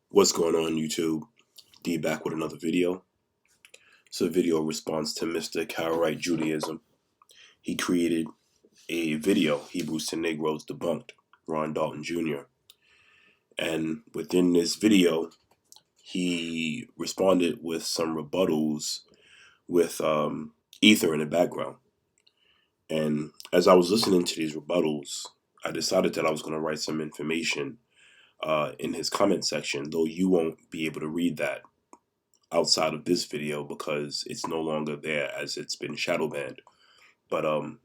What's going on, YouTube? D back with another video. It's a video response to Mr. Karaite Judaism. He created a video, Hebrews to Negroes Debunked, Ron Dalton Jr. And within this video, he responded with some rebuttals with ether in the background. And as I was listening to these rebuttals, I decided that I was going to write some information in his comment section, though you won't be able to read that outside of this video because it's no longer there as it's been shadow banned. But I'm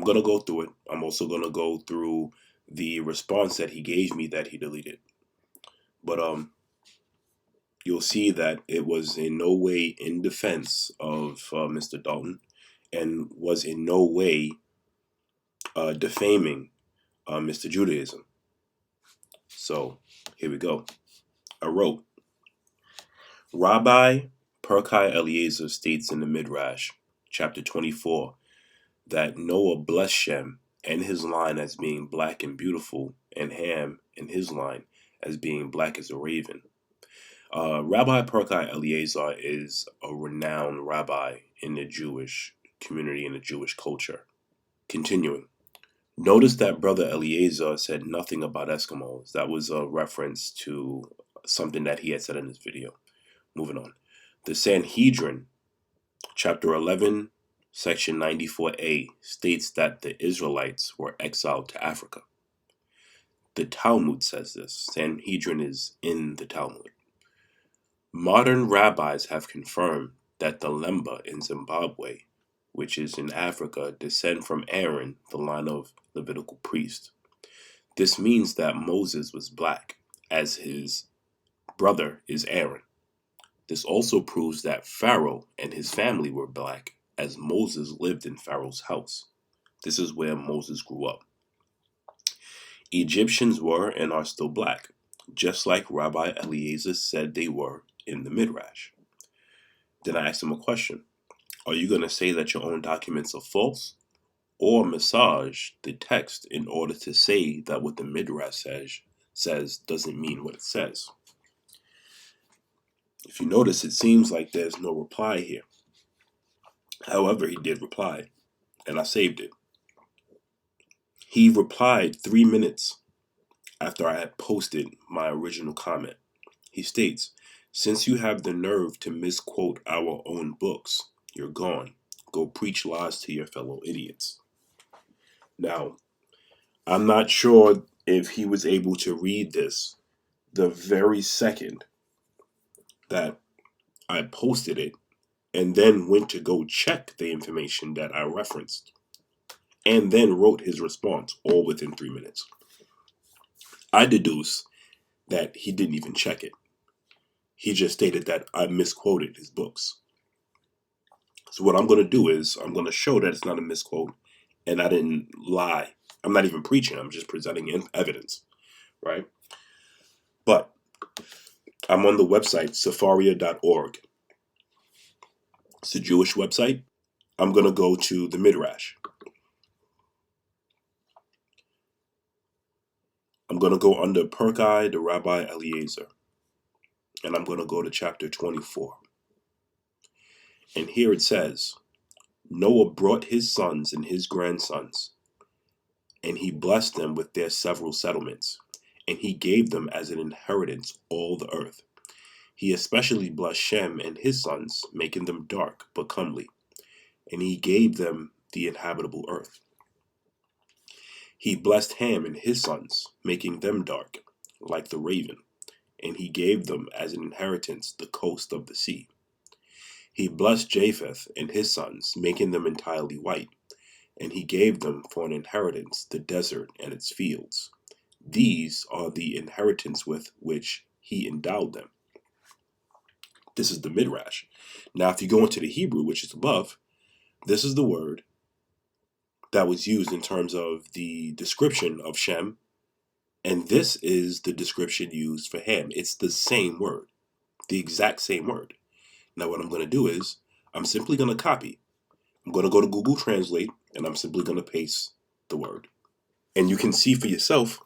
gonna go through it. I'm also gonna go through the response that he gave me that he deleted. But you'll see that it was in no way in defense of Mr. Dalton, and was in no way defaming Mr. Judaism. So here we go. I wrote, Rabbi Perkai Eliezer states in the Midrash, chapter 24, that Noah blessed Shem and his line as being black and beautiful, and Ham and his line as being black as a raven. Rabbi Perkai Eliezer is a renowned rabbi in the Jewish community and the Jewish culture. Continuing. Notice that Brother Eliezer said nothing about Eskimos. That was a reference to something that he had said in his video. Moving on. The Sanhedrin, chapter 11, section 94a, states that the Israelites were exiled to Africa. The Talmud says this. Sanhedrin is in the Talmud. Modern rabbis have confirmed that the Lemba in Zimbabwe, which is in Africa, descend from Aaron, the line of Levitical priest. This means that Moses was black, as his brother is Aaron. This also proves that Pharaoh and his family were black, as Moses lived in Pharaoh's house. This is where Moses grew up. Egyptians were and are still black, just like Rabbi Eliezer said they were in the Midrash. Then I asked him a question. Are you going to say that your own documents are false, or massage the text in order to say that what the Midrash says doesn't mean what it says? If you notice, it seems like there's no reply here. However, he did reply, and I saved it. He replied 3 minutes after I had posted my original comment. He states, since you have the nerve to misquote our own books, you're gone. Go preach lies to your fellow idiots. Now, I'm not sure if he was able to read this the very second that I posted it, and then went to go check the information that I referenced, and then wrote his response all within 3 minutes. I deduce that he didn't even check it. He just stated that I misquoted his books. So what I'm going to do is I'm going to show that it's not a misquote and I didn't lie. I'm not even preaching. I'm just presenting evidence, right? But I'm on the website safaria.org. It's a Jewish website. I'm going to go to the Midrash. I'm going to go under Perkai, the Rabbi Eliezer. And I'm going to go to chapter 24. And here it says, Noah brought his sons and his grandsons, and he blessed them with their several settlements, and he gave them as an inheritance all the earth. He especially blessed Shem and his sons, making them dark but comely, and he gave them the inhabitable earth. He blessed Ham and his sons, making them dark, like the raven, and he gave them as an inheritance the coast of the sea. He blessed Japheth and his sons, making them entirely white, and he gave them for an inheritance the desert and its fields. These are the inheritance with which he endowed them. This is the Midrash. Now, if you go into the Hebrew, which is above, this is the word that was used in terms of the description of Shem, and this is the description used for Ham. It's the same word, the exact same word. Now, what I'm going to do is I'm simply going to copy. I'm going to go to Google Translate, and I'm simply going to paste the word. And you can see for yourself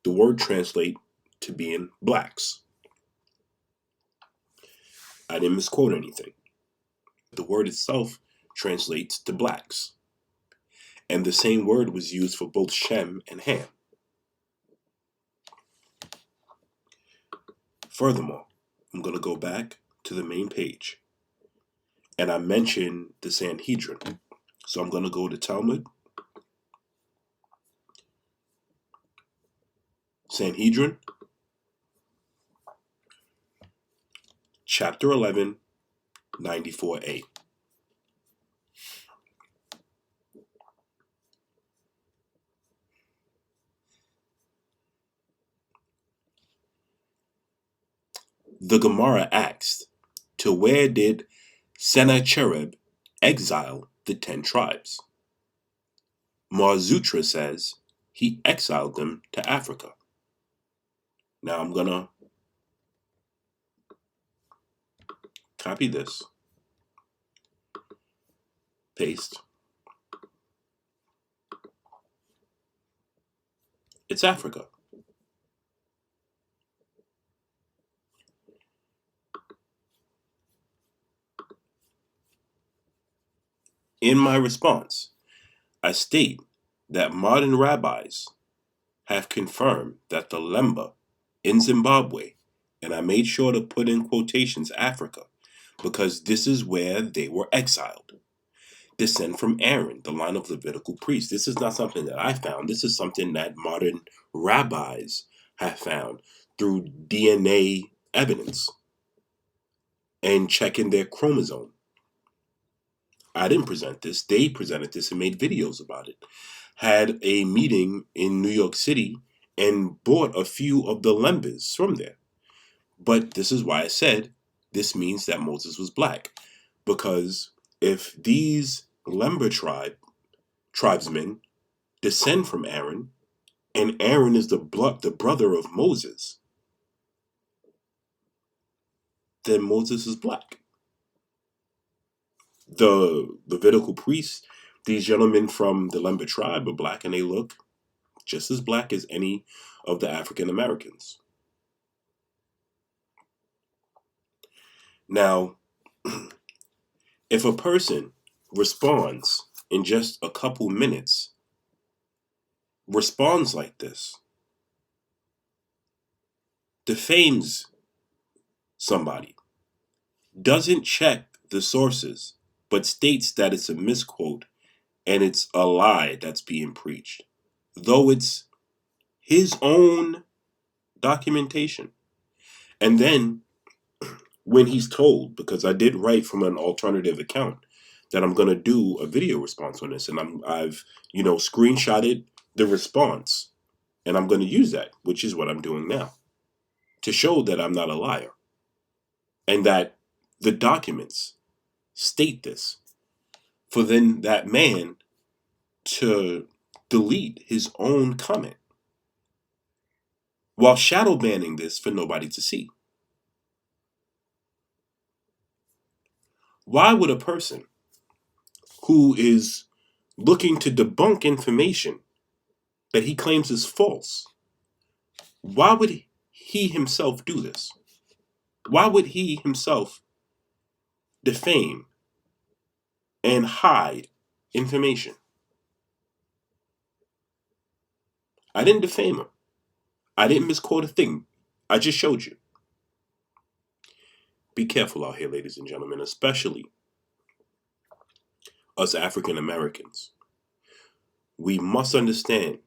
the word translate to being blacks. I didn't misquote anything. The word itself translates to blacks. And the same word was used for both Shem and Ham. Furthermore, I'm going to go back to the main page. And I mentioned the Sanhedrin. So I'm going to go to Talmud. Sanhedrin, chapter 11, 94a. The Gemara asked, to where did Sennacherib exile the 10 tribes? Marzutra says he exiled them to Africa. Now I'm going to copy this, paste. It's Africa. In my response, I state that modern rabbis have confirmed that the Lemba in Zimbabwe, and I made sure to put in quotations Africa, because this is where they were exiled. Descend from Aaron, the line of Levitical priests. This is not something that I found. This is something that modern rabbis have found through DNA evidence and checking their chromosome. I didn't present this. They presented this and made videos about it. Had a meeting in New York City and bought a few of the lembas from there. But this is why I said this means that Moses was black. Because if these Lemba tribesmen descend from Aaron, and Aaron is the brother of Moses, then Moses is black. The Levitical priests, these gentlemen from the Lemba tribe, are black, and they look just as black as any of the African Americans. Now, if a person responds in just a couple minutes, responds like this, defames somebody, doesn't check the sources, but states that it's a misquote and it's a lie that's being preached, though it's his own documentation. And then when he's told, because I did write from an alternative account, that I'm going to do a video response on this, and I've screenshotted the response, and I'm going to use that, which is what I'm doing now, to show that I'm not a liar, and that the documents state this, for then that man to delete his own comment while shadow banning this for nobody to see. Why would a person who is looking to debunk information that he claims is false, why would he himself do this? Why would he himself defame and hide information? I didn't defame him. I didn't misquote a thing. I just showed you. Be careful out here, ladies and gentlemen, especially us African Americans. We must understand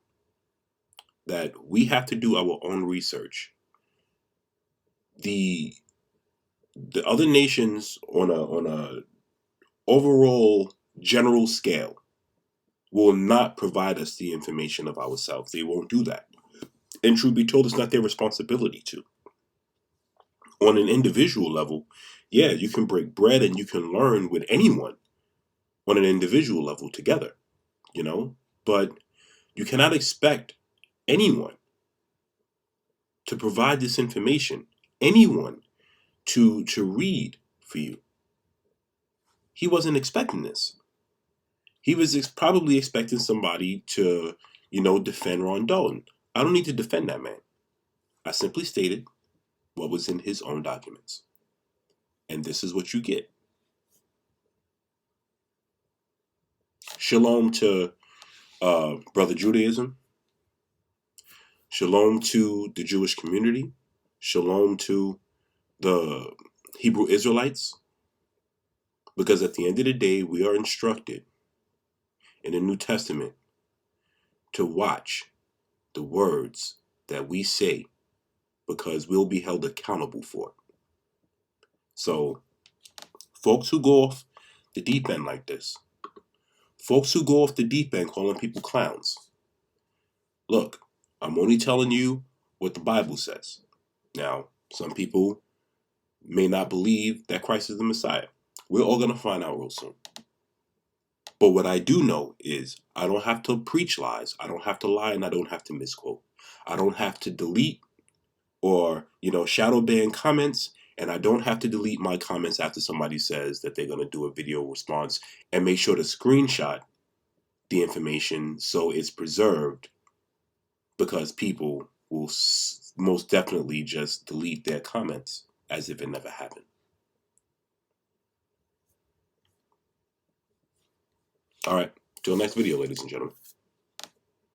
that we have to do our own research. The other nations on a overall general scale will not provide us the information of ourselves. They won't do that. And truth be told, it's not their responsibility to. On an individual level, yeah, you can break bread and you can learn with anyone on an individual level together, but you cannot expect anyone to provide this information, anyone to read for you. He wasn't expecting this. He was probably expecting somebody to, defend Ron Dalton. I don't need to defend that man. I simply stated what was in his own documents. And this is what you get. Shalom to Brother Judaism. Shalom to the Jewish community. Shalom to the Hebrew Israelites. Because at the end of the day, we are instructed in the New Testament to watch the words that we say, because we'll be held accountable for it. So, folks who go off the deep end like this, folks who go off the deep end calling people clowns, look, I'm only telling you what the Bible says. Now, some people may not believe that Christ is the Messiah. We're all going to find out real soon. But what I do know is I don't have to preach lies. I don't have to lie, and I don't have to misquote. I don't have to delete or, shadow ban comments, and I don't have to delete my comments after somebody says that they're going to do a video response, and make sure to screenshot the information so it's preserved, because people will most definitely just delete their comments as if it never happened. All right, till next video, ladies and gentlemen.